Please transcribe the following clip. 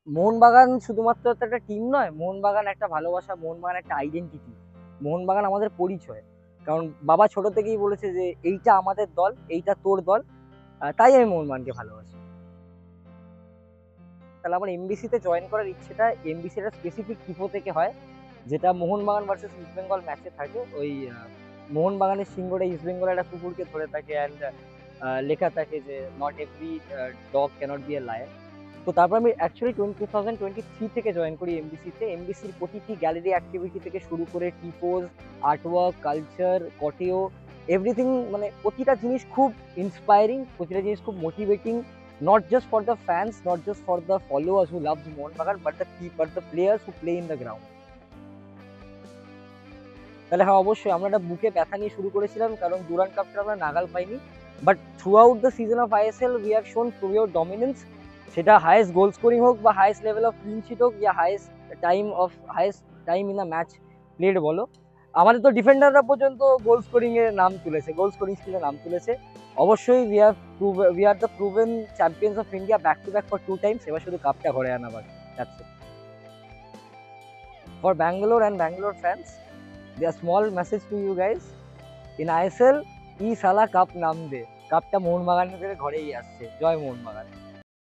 মোহনবাগান শুধুমাত্র তো একটা টিম নয়, মোহনবাগান একটা ভালোবাসা, মোহনবাগান একটা আইডেন্টিটি, মোহনবাগান আমাদের পরিচয়। কারণ বাবা ছোট থেকেই বলেছে যে এইটা আমাদের দল, এইটা তোর দল, তাই আমি মোহনবাগানকে ভালোবাসি। তাহলে আমার এমবিসিতে জয়েন করার ইচ্ছেটা এমবিসির একটা স্পেসিফিক টিপো থেকে হয়, যেটা মোহনবাগান ভার্সেস ইস্ট বেঙ্গল ম্যাচে থাকে। ওই মোহনবাগানের সিংহটা ইস্ট বেঙ্গল একটা কুকুরকে ধরে থাকে, অ্যান্ড লেখা থাকে যে not every dog cannot be a lion. তো তারপর আমি অ্যাকচুয়ালি 2023 থেকে জয়েন করি এমবিসিতে। এমবিসির প্রতিটি গ্যালারি অ্যাক্টিভিটি থেকে শুরু করে টিপোজ, আর্টওয়ার্ক, কালচার, কটেও, এভরিথিং, মানে প্রতিটা জিনিস খুব ইন্সপায়ারিং, প্রতিটা জিনিস খুব motivating, not just for the fans, not just for the followers who love Mohun Bagan, but the players who play in the ground. তাহলে হ্যাঁ, অবশ্যই আমরা একটা বুকে ব্যথা নিয়ে শুরু করেছিলাম, কারণ ডুরান্ড কাপটা আমরা নাগাল পাইনি। But throughout the season of ISL we have shown pure dominance. সেটা হাইয়েস্ট গোল স্কোরিং হোক, বা highest level of clean sheet হোক, বা highest time in the match played বলো, আমাদের তো ডিফেন্ডাররা পর্যন্ত গোল স্কোরিং এর নাম তুলেছে, গোল স্কোরিং স্কিলের নাম তুলেছে। অবশ্যই we are the proven champions of India back to back for 2 times. এবার শুধু কাপটা ঘরে আনাবার। That's it. For Bangalore and Bangalore fans, a small message to you guys, in ISL ই সালা কাপ নাম দে, কাপটা মোহনবাগানের ঘরেই আসছে। জয় মোহনবাগান।